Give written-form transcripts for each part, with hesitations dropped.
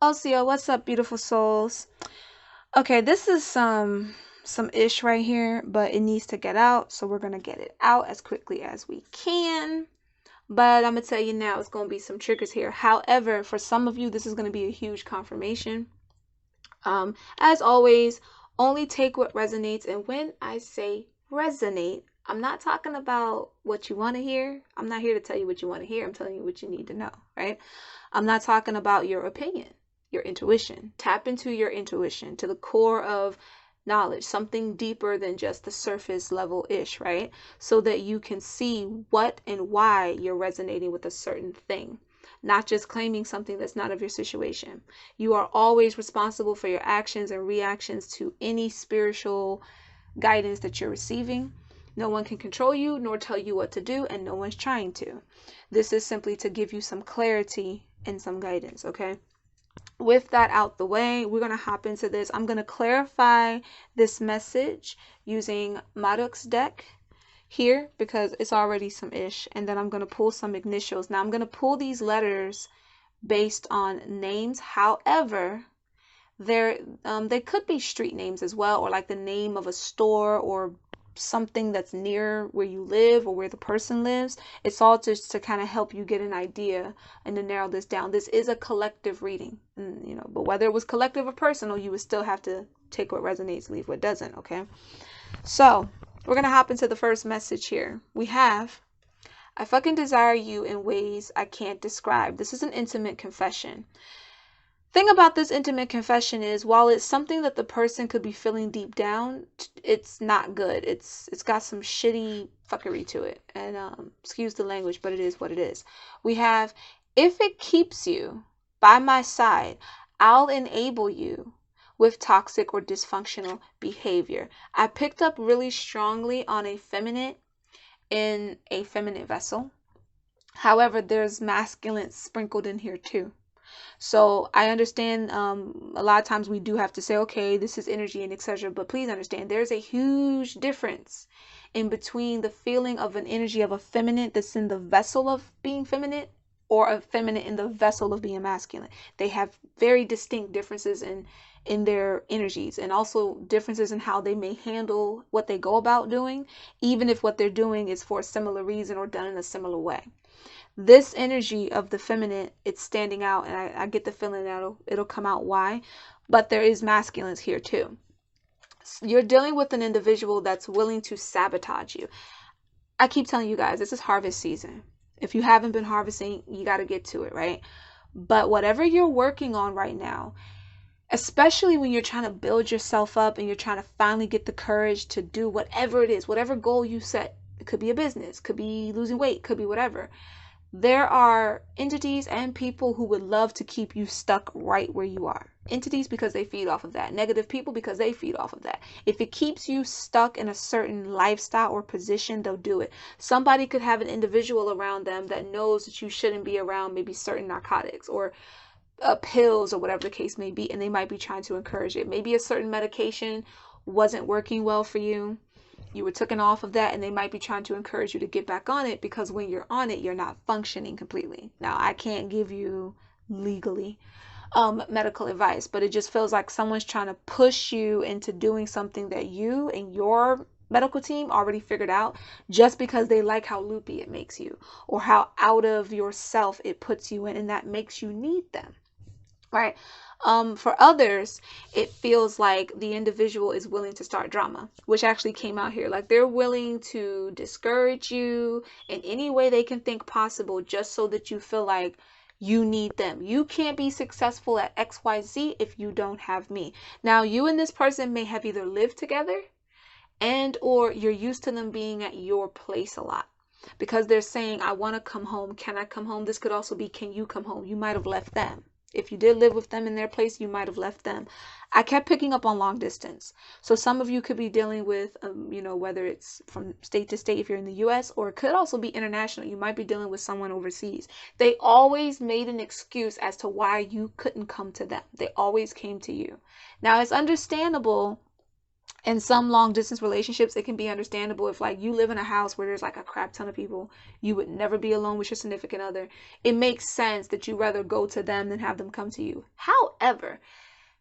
Osio, what's up, beautiful souls? Okay, this is some ish right here, but it needs to get out, so we're gonna get it out as quickly as we can. But I'm gonna tell you now, it's gonna be some triggers here. However, for some of you, this is gonna be a huge confirmation. As always, only take what resonates, and when I say resonate, I'm not talking about what you want to hear. I'm not here to tell you what you want to hear. I'm telling you what you need to know, right? I'm not talking about your opinion, your intuition. Tap into your intuition to the core of knowledge, something deeper than just the surface level ish, right? So that you can see what and why you're resonating with a certain thing, not just claiming something that's not of your situation. You are always responsible for your actions and reactions to any spiritual guidance that you're receiving. No one can control you nor tell you what to do, and no one's trying to. This is simply to give you some clarity and some guidance, okay? With that out the way, we're going to hop into this. I'm going to clarify this message using Mahrukuxshop deck here because it's already some ish, and then I'm going to pull some initials. Now I'm going to pull these letters based on names. However, they could be street names as well, or like the name of a store or something that's near where you live or where the person lives. It's all just to kind of help you get an idea and to narrow this down. This is a collective reading, but whether it was collective or personal, you would still have to take what resonates, leave what doesn't, okay? So we're gonna hop into the first message here. We have, I fucking desire you in ways I can't describe. This is an intimate confession. Thing about this intimate confession is, while it's something that the person could be feeling deep down, it's not good. It's got some shitty fuckery to it. And excuse the language, but it is what it is. We have, if it keeps you by my side, I'll enable you with toxic or dysfunctional behavior. I picked up really strongly on a feminine in a feminine vessel. However, there's masculine sprinkled in here too. So I understand a lot of times we do have to say, okay, this is energy and etc. But please understand, there's a huge difference in between the feeling of an energy of a feminine that's in the vessel of being feminine or a feminine in the vessel of being masculine. They have very distinct differences in their energies, and also differences in how they may handle what they go about doing, even if what they're doing is for a similar reason or done in a similar way. This energy of the feminine, it's standing out, and I get the feeling that it'll come out why, but there is masculines here too. You're dealing with an individual that's willing to sabotage you. I keep telling you guys, this is harvest season. If you haven't been harvesting, you got to get to it, right? But whatever you're working on right now, especially when you're trying to build yourself up and you're trying to finally get the courage to do whatever it is, whatever goal you set, it could be a business, could be losing weight, could be whatever. There are entities and people who would love to keep you stuck right where you are. Entities because they feed off of that. Negative people because they feed off of that. If it keeps you stuck in a certain lifestyle or position, they'll do it. Somebody could have an individual around them that knows that you shouldn't be around maybe certain narcotics or pills or whatever the case may be, and they might be trying to encourage it. Maybe a certain medication wasn't working well for you. You were taken off of that, and they might be trying to encourage you to get back on it, because when you're on it, you're not functioning completely. Now, I can't give you legally medical advice, but it just feels like someone's trying to push you into doing something that you and your medical team already figured out, just because they like how loopy it makes you or how out of yourself it puts you in, and that makes you need them, right? For others, it feels like the individual is willing to start drama, which actually came out here. Like, they're willing to discourage you in any way they can think possible, just so that you feel like you need them. You can't be successful at XYZ if you don't have me. Now, you and this person may have either lived together and or you're used to them being at your place a lot, because they're saying, I want to come home. Can I come home? This could also be, can you come home? You might have left them. If you did live with them in their place, you might have left them. I kept picking up on long distance. So some of you could be dealing with, whether it's from state to state if you're in the US, or it could also be international. You might be dealing with someone overseas. They always made an excuse as to why you couldn't come to them. They always came to you. Now, it's understandable In some long distance relationships, it can be understandable if like you live in a house where there's like a crap ton of people, you would never be alone with your significant other. It makes sense that you rather go to them than have them come to you. However,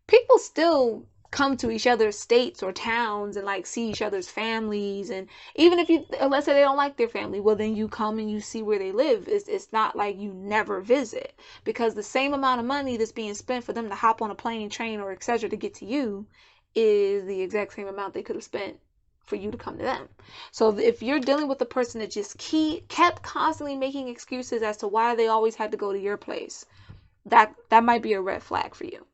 people still come to each other's states or towns and like see each other's families, and even if you, let's say they don't like their family, well then you come and you see where they live. It's not like you never visit, because the same amount of money that's being spent for them to hop on a plane, train, or etc. to get to you is the exact same amount they could have spent for you to come to them. So if you're dealing with a person that just kept constantly making excuses as to why they always had to go to your place, that might be a red flag for you.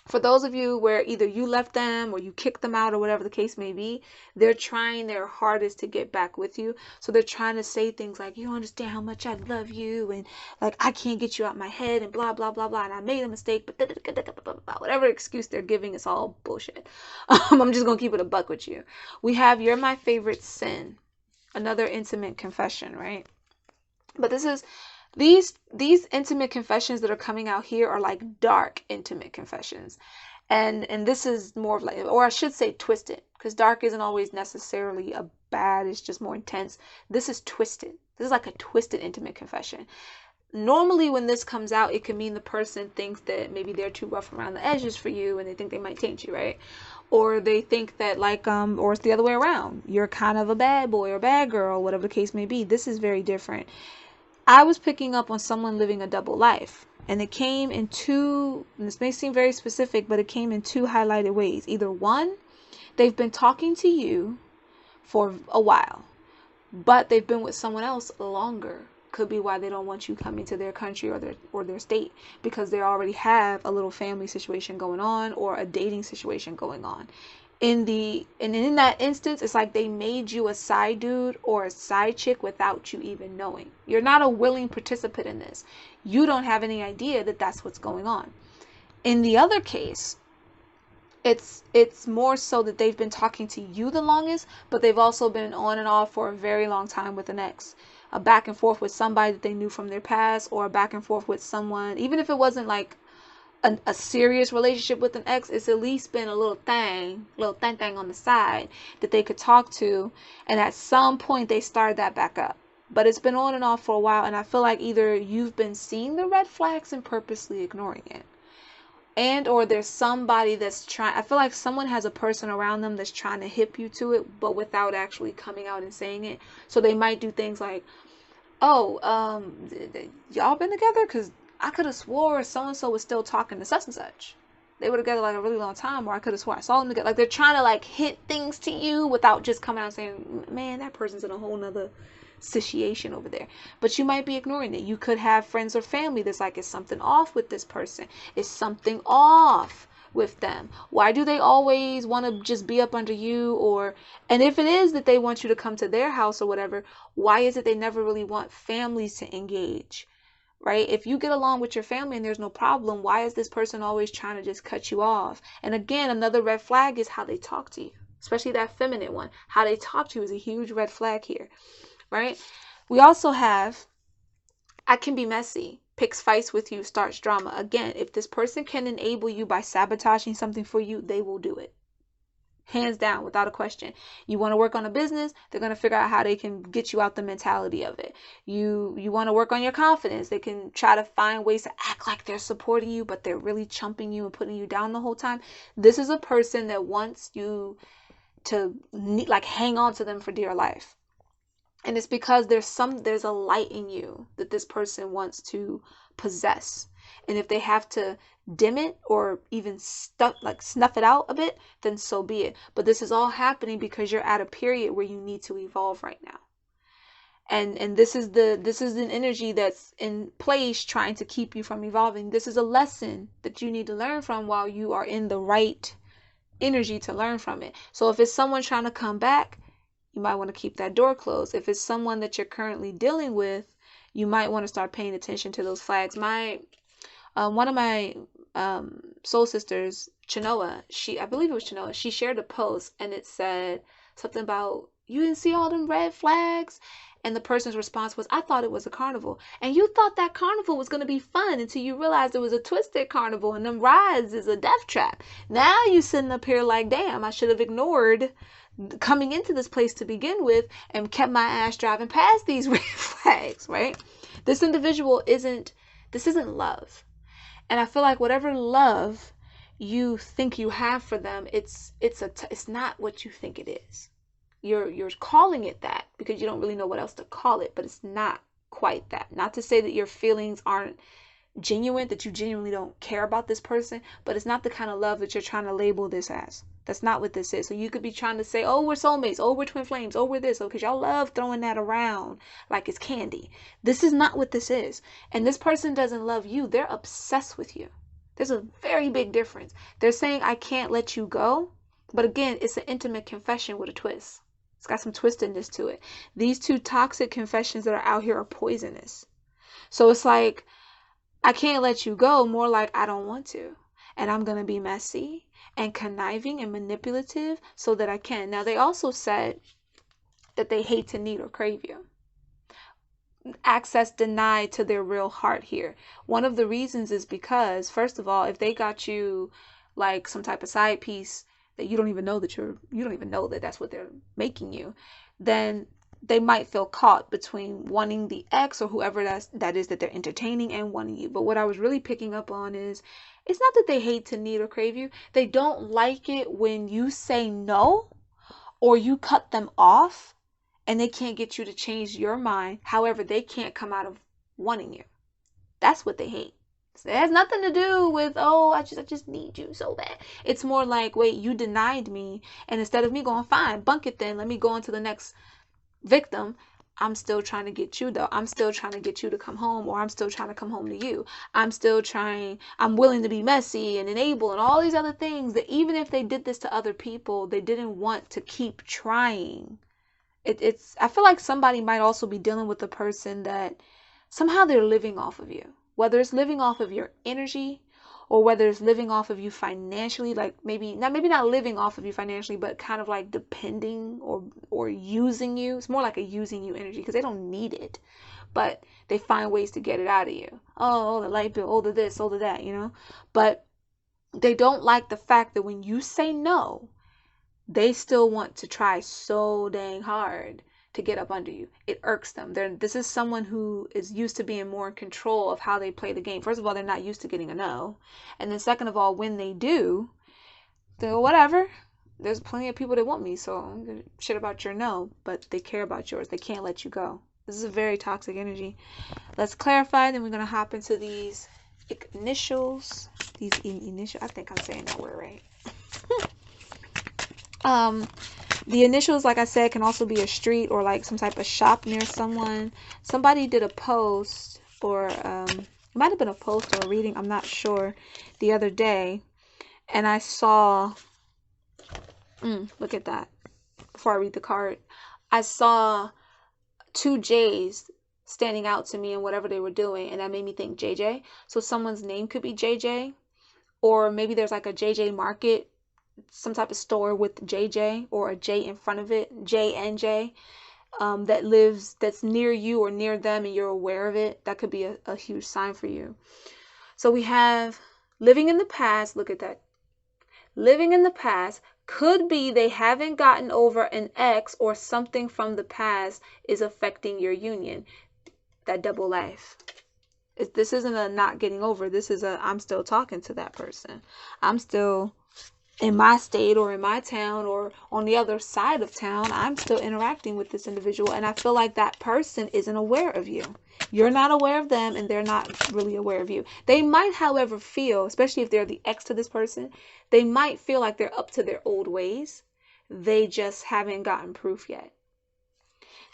For those of you where either you left them or you kicked them out or whatever the case may be, they're trying their hardest to get back with you. So they're trying to say things like, you don't understand how much I love you, and like I can't get you out my head, and blah blah blah blah, and I made a mistake, but whatever excuse they're giving is all bullshit. I'm just gonna keep it a buck with you. We have You're My Favorite Sin, another intimate confession, right? But this is these intimate confessions that are coming out here are like dark intimate confessions. And this is more of like, or I should say twisted, because dark isn't always necessarily a bad, it's just more intense. This is twisted. This is like a twisted intimate confession. Normally when this comes out, it can mean the person thinks that maybe they're too rough around the edges for you and they think they might taint you, right? Or they think that like or it's the other way around, you're kind of a bad boy or bad girl, whatever the case may be. This is very different. I was picking up on someone living a double life, and it came in two, and this may seem very specific, but it came in two highlighted ways. Either one, they've been talking to you for a while, but they've been with someone else longer. Could be why they don't want you coming to their country or their state, because they already have a little family situation going on or a dating situation going on. In that instance, it's like they made you a side dude or a side chick without you even knowing. You're not a willing participant in this. You don't have any idea that that's what's going on. In the other case, it's more so that they've been talking to you the longest, but they've also been on and off for a very long time with an ex. A back and forth with somebody that they knew from their past, or a back and forth with someone, even if it wasn't like a serious relationship with an ex, it's at least been a little thing on the side that they could talk to, and at some point they started that back up. But it's been on and off for a while, and I feel like either you've been seeing the red flags and purposely ignoring it, and or there's somebody that's trying, I feel like someone has a person around them that's trying to hip you to it, but without actually coming out and saying it. So they might do things like, oh, y'all been together? Because I could have swore so-and-so was still talking to such and such. They were together like a really long time, or I could have swore I saw them together. Like they're trying to like hint things to you without just coming out and saying, man, that person's in a whole nother situation over there. But you might be ignoring it. You could have friends or family that's like, is something off with this person? Is something off with them? Why do they always want to just be up under you? Or, and if it is that they want you to come to their house or whatever, why is it they never really want families to engage? Right? If you get along with your family and there's no problem, why is this person always trying to just cut you off? And again, another red flag is how they talk to you, especially that feminine one. How they talk to you is a huge red flag here, right? We also have, I can be messy, picks fights with you, starts drama. Again, if this person can enable you by sabotaging something for you, they will do it. Hands down, without a question. You want to work on a business, they're going to figure out how they can get you out the mentality of it. You want to work on your confidence, they can try to find ways to act like they're supporting you, but they're really chumping you and putting you down the whole time. This is a person that wants you to like hang on to them for dear life. And it's because there's a light in you that this person wants to possess. And if they have to dim it or even snuff it out a bit, then so be it. But this is all happening because you're at a period where you need to evolve right now. And this is an energy that's in place trying to keep you from evolving. This is a lesson that you need to learn from while you are in the right energy to learn from it. So if it's someone trying to come back, you might want to keep that door closed. If it's someone that you're currently dealing with, you might want to start paying attention to those flags. One of my soul sisters, Chinoa, I believe it was Chinoa, she shared a post and it said something about, you didn't see all them red flags? And the person's response was, I thought it was a carnival. And you thought that carnival was going to be fun until you realized it was a twisted carnival and them rides is a death trap. Now you sitting up here like, damn, I should have ignored coming into this place to begin with and kept my ass driving past these red flags, right? This isn't love. And I feel like whatever love you think you have for them, it's not what you think it is. You're calling it that because you don't really know what else to call it, but it's not quite that. Not to say that your feelings aren't genuine, that you genuinely don't care about this person, but it's not the kind of love that you're trying to label this as. That's not what this is. So you could be trying to say, oh, we're soulmates, oh, we're twin flames, oh, we're this, oh, because y'all love throwing that around like it's candy. This is not what this is. And this person doesn't love you. They're obsessed with you. There's a very big difference. They're saying, I can't let you go. But again, it's an intimate confession with a twist. It's got some twistedness to it. These two toxic confessions that are out here are poisonous. So it's like, I can't let you go, more like I don't want to. And I'm going to be messy and conniving and manipulative so that I can. Now, they also said that they hate to need or crave you. Access denied to their real heart here. One of the reasons is because, first of all, if they got you like some type of side piece that you don't even know that that's what they're making you, then they might feel caught between wanting the ex or whoever that is that they're entertaining and wanting you. But what I was really picking up on is it's not that they hate to need or crave you. They don't like it when you say no or you cut them off and they can't get you to change your mind. However, they can't come out of wanting you. That's what they hate. So it has nothing to do with, oh, I just need you so bad. It's more like, wait, you denied me. And instead of me going, fine, bunk it then. Let me go on to the next victim. I'm still trying to get you though. I'm still trying to get you to come home, or I'm still trying to come home to you. I'm willing to be messy and enable and all these other things that even if they did this to other people, they didn't want to keep trying. I feel like somebody might also be dealing with a person that somehow they're living off of you. Whether it's living off of your energy or whether it's living off of you financially, like maybe not living off of you financially, but kind of like depending or using you. It's more like a using you energy because they don't need it, but they find ways to get it out of you. Oh, the light bill, oh, the this, oh, the that, But they don't like the fact that when you say no, they still want to try so dang hard to get up under you. It irks them. This is someone who is used to being more in control of how they play the game. First of all, they're not used to getting a no. And then second of all, when they do, they're whatever. There's plenty of people that want me, so I'm gonna shit about your no, but they care about yours. They can't let you go. This is a very toxic energy. Let's clarify, then we're going to hop into these initials. I think I'm saying that word right. The initials, like I said, can also be a street or like some type of shop near someone. Somebody did a post or it might have been a post or a reading, I'm not sure, the other day, and I saw look at that. Before I read the card, I saw two J's standing out to me in whatever they were doing, and that made me think JJ. So someone's name could be JJ, or maybe there's like a JJ Market, some type of store with JJ or a J in front of it, J and J, that's near you or near them and you're aware of it. That could be a huge sign for you. So we have living in the past. Look at that. Living in the past could be they haven't gotten over an ex or something from the past is affecting your union. That double life. This isn't a not getting over. This is I'm still talking to that person. I'm still in my state or in my town or on the other side of town. I'm still interacting with this individual, and I feel like that person isn't aware of you. You're not aware of them, and they're not really aware of you. They might, however, feel, especially if they're the ex to this person, they might feel like they're up to their old ways. They just haven't gotten proof yet.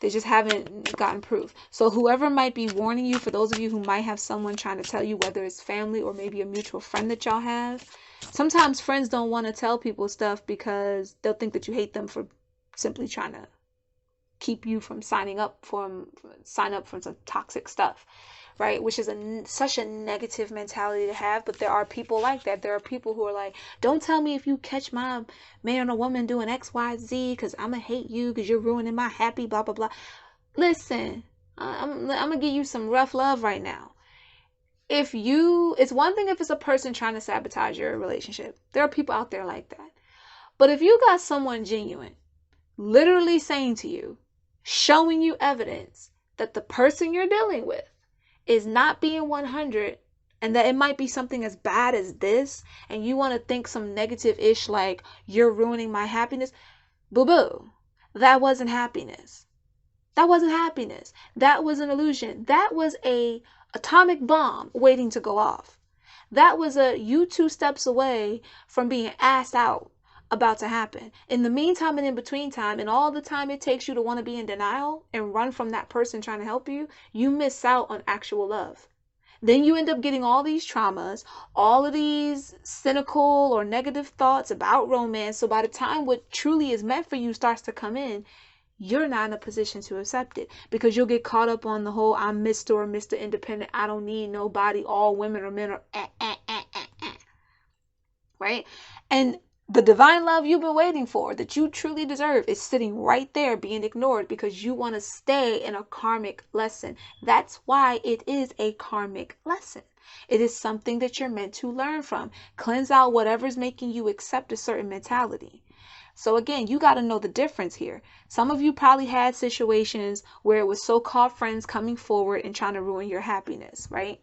They just haven't gotten proof. So whoever might be warning you, for those of you who might have someone trying to tell you, whether it's family or maybe a mutual friend that y'all have, sometimes friends don't want to tell people stuff because they'll think that you hate them for simply trying to keep you from sign up for some toxic stuff, right? Which is such a negative mentality to have. But there are people like that. There are people who are like, don't tell me if you catch my man or woman doing X, Y, Z, because I'm going to hate you because you're ruining my happy, blah, blah, blah. Listen, I'm gonna give you some rough love right now. It's one thing if it's a person trying to sabotage your relationship. There are people out there like that. But if you got someone genuine, literally saying to you, showing you evidence that the person you're dealing with is not being 100, and that it might be something as bad as this, and you want to think some negative-ish like you're ruining my happiness, boo-boo. That wasn't happiness. That wasn't happiness. That was an illusion. That was a atomic bomb waiting to go off. That was you 2 steps away from being asked out about to happen. In the meantime and in between time, and all the time it takes you to want to be in denial and run from that person trying to help you, you miss out on actual love. Then you end up getting all these traumas, all of these cynical or negative thoughts about romance. So by the time what truly is meant for you starts to come in, you're not in a position to accept it, because you'll get caught up on the whole I'm Mr. or Mr. Independent. I don't need nobody. All women or men are right? And the divine love you've been waiting for, that you truly deserve, is sitting right there being ignored because you want to stay in a karmic lesson. That's why it is a karmic lesson. It is something that you're meant to learn from. Cleanse out whatever's making you accept a certain mentality. So again, you got to know the difference here. Some of you probably had situations where it was so-called friends coming forward and trying to ruin your happiness, right?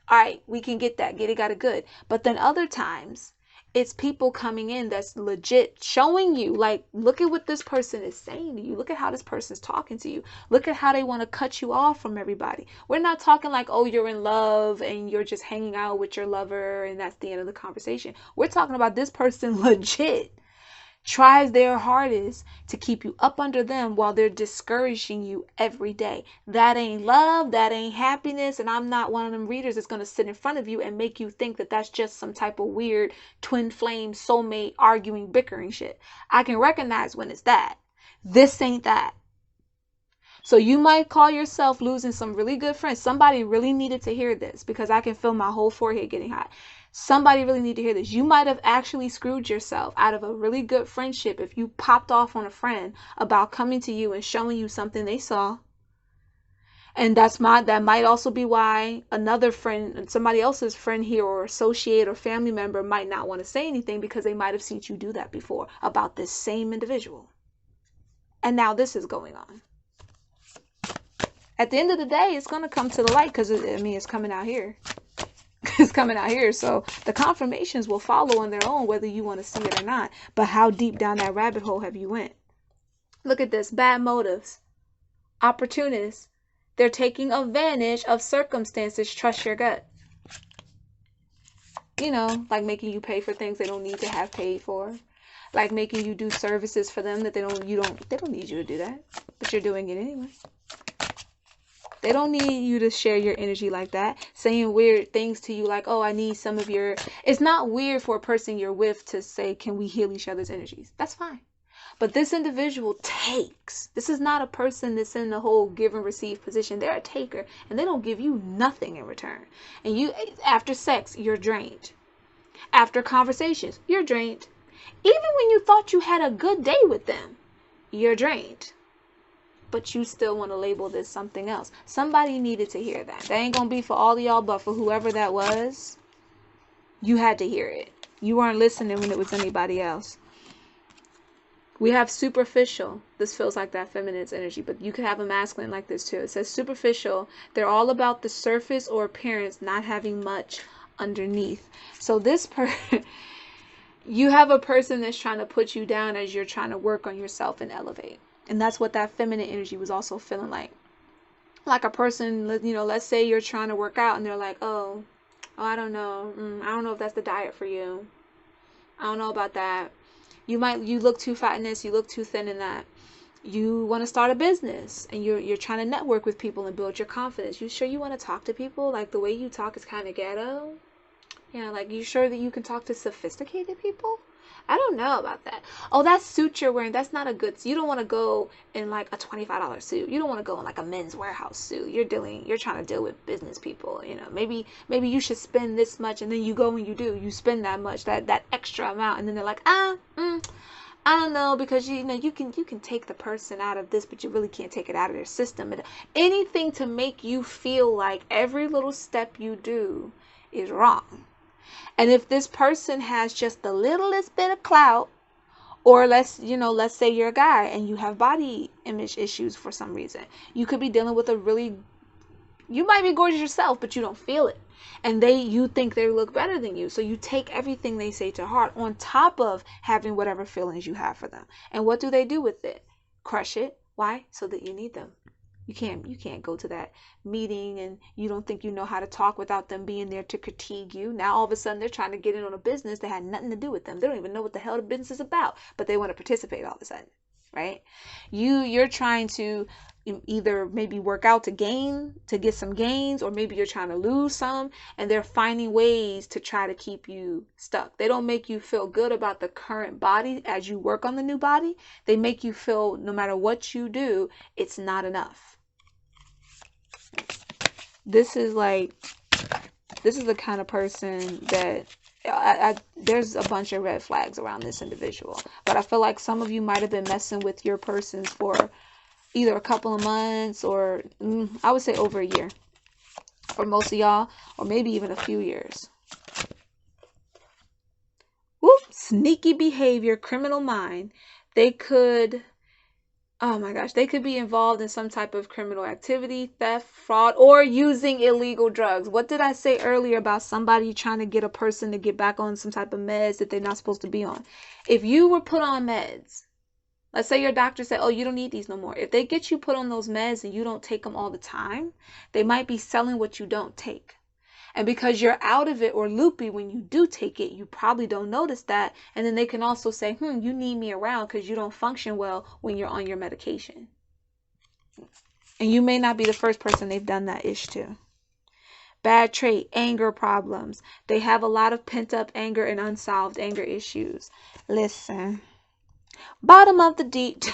All right, we can get that. Get it, got it, good. But then other times, it's people coming in that's legit showing you, like, look at what this person is saying to you. Look at how this person's talking to you. Look at how they want to cut you off from everybody. We're not talking like, oh, you're in love and you're just hanging out with your lover and that's the end of the conversation. We're talking about this person legit tries their hardest to keep you up under them while they're discouraging you every day. That ain't love, that ain't happiness, and I'm not one of them readers that's going to sit in front of you and make you think that that's just some type of weird twin flame soulmate arguing bickering shit. I can recognize when it's that. This ain't that. So you might call yourself losing some really good friends. Somebody really needed to hear this, because I can feel my whole forehead getting hot. Somebody really need to hear this. You might have actually screwed yourself out of a really good friendship if you popped off on a friend about coming to you and showing you something they saw. And that might also be why another friend, somebody else's friend here or associate or family member might not want to say anything, because they might have seen you do that before about this same individual. And now this is going on. At the end of the day, it's going to come to the light, because it's coming out here. It's coming out here. So the confirmations will follow on their own, whether you want to see it or not. But how deep down that rabbit hole have you went? Look at this. Bad motives. Opportunists. They're taking advantage of circumstances. Trust your gut. You know, like making you pay for things they don't need to have paid for. Like making you do services for them that they don't need you to do that, but you're doing it anyway. They don't need you to share your energy like that, saying weird things to you like, oh, I need some of your... It's not weird for a person you're with to say, can we heal each other's energies? That's fine. But this individual takes. This is not a person that's in the whole give and receive position. They're a taker, and they don't give you nothing in return. And you, after sex, you're drained. After conversations, you're drained. Even when you thought you had a good day with them, you're drained. But you still want to label this something else. Somebody needed to hear that. That ain't going to be for all of y'all, but for whoever that was, you had to hear it. You weren't listening when it was anybody else. We have superficial. This feels like that feminine's energy, but you could have a masculine like this too. It says superficial. They're all about the surface or appearance, not having much underneath. So this you have a person that's trying to put you down as you're trying to work on yourself and elevate. And that's what that feminine energy was also feeling like. Like a person, you know, let's say you're trying to work out and they're like, oh, I don't know. I don't know if that's the diet for you. I don't know about that. You look too fat in this, you look too thin in that. You want to start a business and you're trying to network with people and build your confidence. You sure you want to talk to people? Like the way you talk is kind of ghetto. Yeah, like you sure that you can talk to sophisticated people? I don't know about that. Oh, that suit you're wearing, that's not a good suit. You don't want to go in like a $25 suit. You don't want to go in like a Men's Warehouse suit. You're trying to deal with business people. You know, maybe you should spend this much, and then you go and you spend that much, that extra amount, and then they're like, I don't know, because you know you can take the person out of this, but you really can't take it out of their system. And anything to make you feel like every little step you do is wrong. And if this person has just the littlest bit of clout, or let's say you're a guy and you have body image issues for some reason, you could be dealing with you might be gorgeous yourself, but you don't feel it. And you think they look better than you. So you take everything they say to heart, on top of having whatever feelings you have for them. And what do they do with it? Crush it. Why? So that you need them. You can't go to that meeting and you don't think you know how to talk without them being there to critique you. Now all of a sudden they're trying to get in on a business that had nothing to do with them. They don't even know what the hell the business is about, but they want to participate all of a sudden, right? You're trying to either maybe work out to get some gains, or maybe you're trying to lose some, and they're finding ways to try to keep you stuck. They don't make you feel good about the current body as you work on the new body. They make you feel no matter what you do, it's not enough. This is the kind of person that there's a bunch of red flags around this individual. But I feel like some of you might have been messing with your persons for either a couple of months, or I would say over a year, for most of y'all, or maybe even a few years. Whoop, sneaky behavior, criminal mind. They could, oh my gosh, they could be involved in some type of criminal activity, theft, fraud, or using illegal drugs. What did I say earlier about somebody trying to get a person to get back on some type of meds that they're not supposed to be on? If you were put on meds, let's say your doctor said, oh, you don't need these no more. If they get you put on those meds and you don't take them all the time, they might be selling what you don't take. And because you're out of it or loopy when you do take it, you probably don't notice that. And then they can also say, you need me around because you don't function well when you're on your medication. And you may not be the first person they've done that ish to. Bad trait, anger problems. They have a lot of pent up anger and unsolved anger issues. Listen. Bottom of the deep.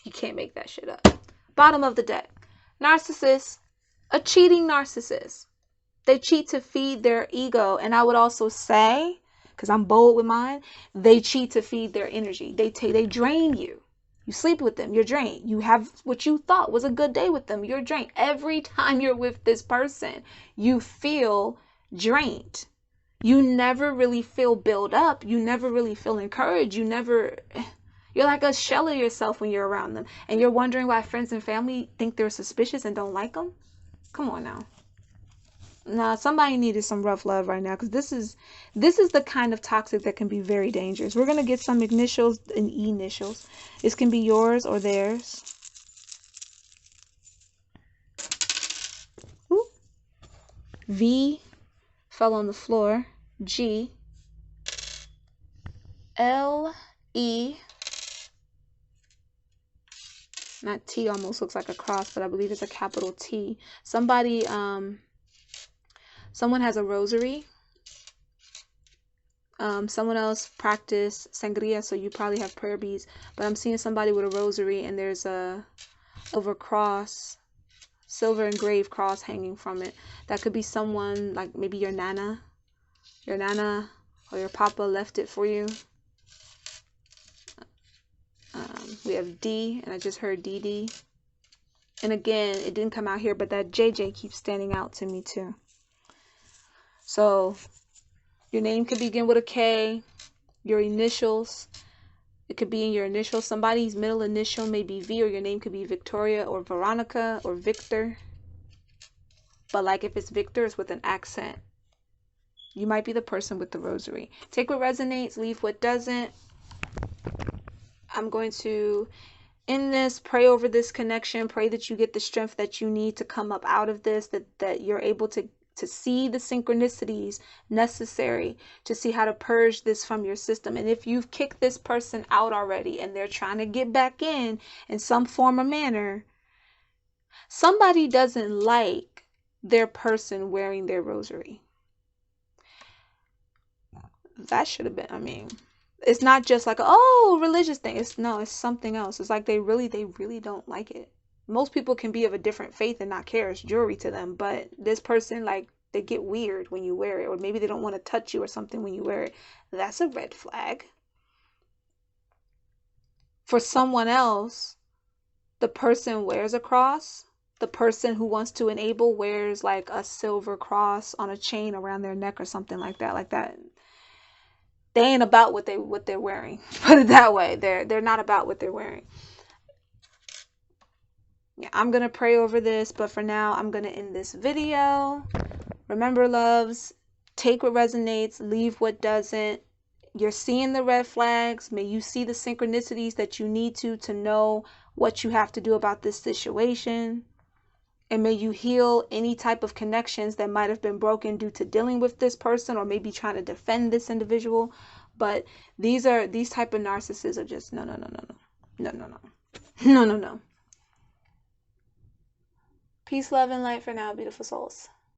You can't make that shit up. Bottom of the deck. Narcissist. A cheating narcissist. They cheat to feed their ego. And I would also say, because I'm bold with mine, they cheat to feed their energy. They drain you. You sleep with them, you're drained. You have what you thought was a good day with them, you're drained. Every time you're with this person, you feel drained. You never really feel built up. You never really feel encouraged. You're like a shell of yourself when you're around them. And you're wondering why friends and family think they're suspicious and don't like them? Come on now. Nah, somebody needed some rough love right now, because this is the kind of toxic that can be very dangerous. We're going to get some initials and initials. This can be yours or theirs. Ooh. V fell on the floor. G. L. E. That T almost looks like a cross, but I believe it's a capital T. Someone has a rosary. Someone else practice sangria, so you probably have prayer beads. But I'm seeing somebody with a rosary, and there's over cross, silver engraved cross hanging from it. That could be someone like maybe your nana or your papa left it for you. We have D, and I just heard DD. And again, it didn't come out here, but that JJ keeps standing out to me too. So your name could begin with a K, your initials, it could be in your initials. Somebody's middle initial may be V, or your name could be Victoria or Veronica or Victor. But like if it's Victor, it's with an accent. You might be the person with the rosary. Take what resonates, leave what doesn't. I'm going to end this, pray over this connection, pray that you get the strength that you need to come up out of this, that you're able to see the synchronicities necessary to see how to purge this from your system. And if you've kicked this person out already and they're trying to get back in some form or manner, somebody doesn't like their person wearing their rosary. That should have been, it's not just like, oh, religious thing. It's something else. It's like they really don't like it. Most people can be of a different faith and not care. It's jewelry to them. But this person, like, they get weird when you wear it. Or maybe they don't want to touch you or something when you wear it. That's a red flag. For someone else, the person wears a cross. The person who wants to enable wears like a silver cross on a chain around their neck or something like that. Like that. They ain't about what they're wearing. Put it that way. They're not about what they're wearing. Yeah, I'm gonna pray over this, but for now I'm gonna end this video. Remember, loves, take what resonates, leave what doesn't. You're seeing the red flags. May you see the synchronicities that you need to know what you have to do about this situation. And may you heal any type of connections that might have been broken due to dealing with this person or maybe trying to defend this individual. But these type of narcissists are just no. Peace, love, and light for now, beautiful souls.